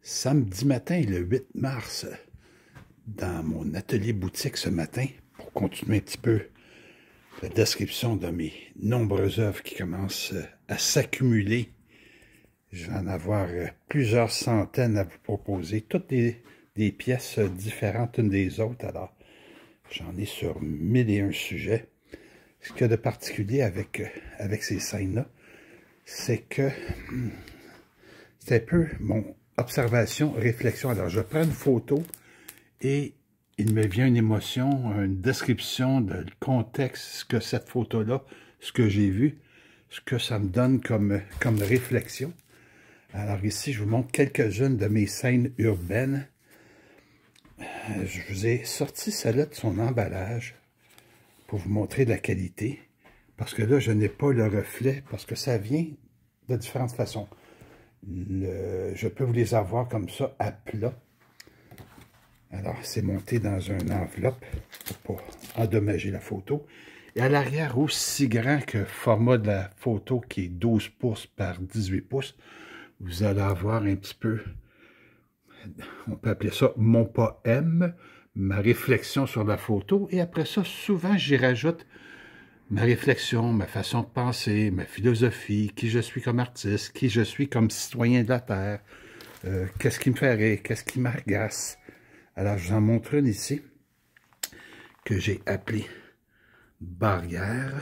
Samedi matin, le 8 mars, dans mon atelier boutique ce matin, pour continuer un petit peu la description de mes nombreuses œuvres qui commencent à s'accumuler. Je vais en avoir plusieurs centaines à vous proposer, toutes des pièces différentes une des autres. Alors, j'en ai sur 1001 sujets. Ce qu'il y a de particulier avec ces scènes-là, c'est que c'est un peu mon observation, réflexion. Alors, je prends une photo et il me vient une émotion, une description de contexte, ce que cette photo-là, ce que j'ai vu, ce que ça me donne comme réflexion. Alors ici, je vous montre quelques-unes de mes scènes urbaines. Je vous ai sorti celle-là de son emballage pour vous montrer de la qualité. Parce que là, je n'ai pas le reflet, parce que ça vient de différentes façons. Je peux vous les avoir comme ça à plat. Alors, c'est monté dans une enveloppe pour ne pas endommager la photo. Et à l'arrière, aussi grand que le format de la photo qui est 12 pouces par 18 pouces, vous allez avoir un petit peu, on peut appeler ça mon poème, ma réflexion sur la photo. Et après ça, souvent, j'y rajoute ma réflexion, ma façon de penser, ma philosophie, qui je suis comme artiste, qui je suis comme citoyen de la Terre, qu'est-ce qui me fait rire, qu'est-ce qui m'agace. Alors, je vous en montre une ici, que j'ai appelée Barrière.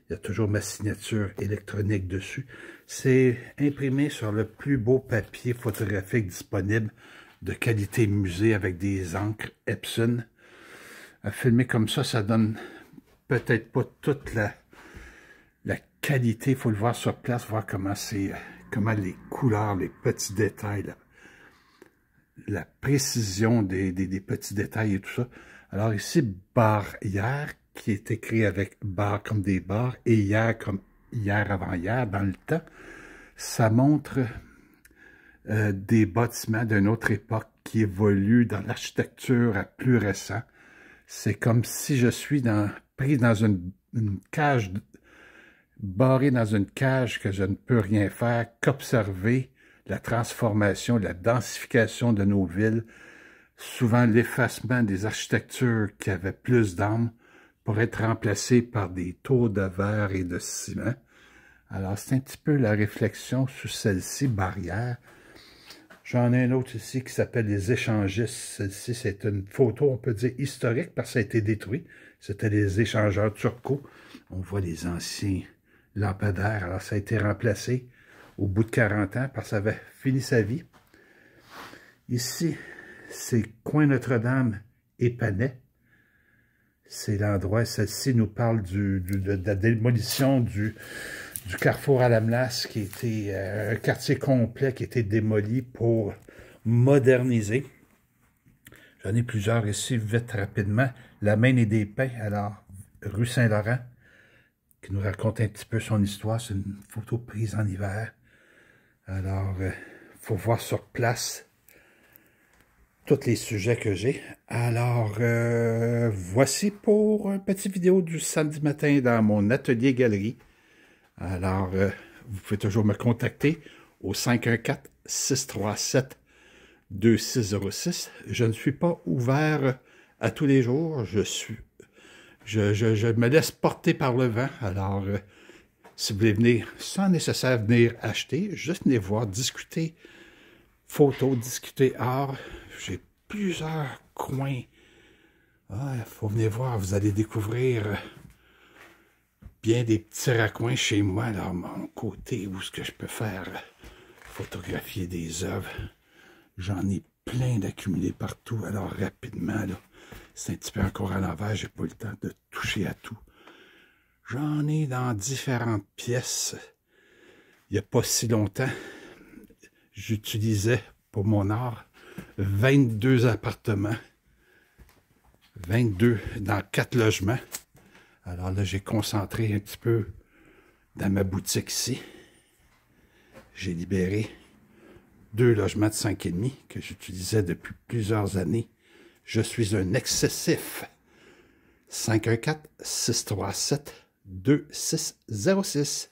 Il y a toujours ma signature électronique dessus. C'est imprimé sur le plus beau papier photographique disponible, de qualité musée, avec des encres Epson. À filmer comme ça donne peut-être pas toute la qualité. Il faut le voir sur place, voir comment les couleurs, les petits détails, la précision des petits détails et tout ça. Alors ici, Barrière, qui est écrit avec bar comme des bars et hier comme hier avant hier, dans le temps, ça montre des bâtiments d'une autre époque qui évoluent dans l'architecture à plus récent. C'est comme si je suis pris dans une cage, barré dans une cage que je ne peux rien faire qu'observer la transformation, la densification de nos villes, souvent l'effacement des architectures qui avaient plus d'âme pour être remplacées par des tours de verre et de ciment. Alors, c'est un petit peu la réflexion sur celle-ci, Barrière. J'en ai un autre ici qui s'appelle Les Échangistes. Celle-ci, c'est une photo, on peut dire, historique, parce que ça a été détruit. C'était les échangeurs turcos. On voit les anciens lampadaires. Alors, ça a été remplacé au bout de 40 ans, parce que ça avait fini sa vie. Ici, c'est Coin Notre-Dame et Panay. C'est l'endroit, celle-ci nous parle de la démolition du carrefour à la Menace, qui était un quartier complet qui a été démoli pour moderniser. J'en ai plusieurs ici, vite, rapidement. La Maine et des Pins, alors, rue Saint-Laurent, qui nous raconte un petit peu son histoire. C'est une photo prise en hiver. Alors, il faut voir sur place tous les sujets que j'ai. Alors, voici pour une petite vidéo du samedi matin dans mon atelier galerie. Alors, vous pouvez toujours me contacter au 514-637-2606. Je ne suis pas ouvert à tous les jours. Je me laisse porter par le vent. Alors, si vous voulez venir, sans nécessaire venir acheter, juste venir voir, discuter photos, discuter art. J'ai plusieurs coins. Il faut venir voir, vous allez découvrir bien des petits raccoins chez moi, là, à mon côté, où ce que je peux faire photographier des œuvres. J'en ai plein d'accumulés partout, alors rapidement, là, c'est un petit peu encore à l'envers, j'ai pas le temps de toucher à tout. J'en ai dans différentes pièces. Il n'y a pas si longtemps, j'utilisais pour mon art 22 appartements, 22 dans 4 logements. Alors là, j'ai concentré un petit peu dans ma boutique ici. J'ai libéré 2 logements de 5,5 que j'utilisais depuis plusieurs années. Je suis un excessif. 514-637-2606.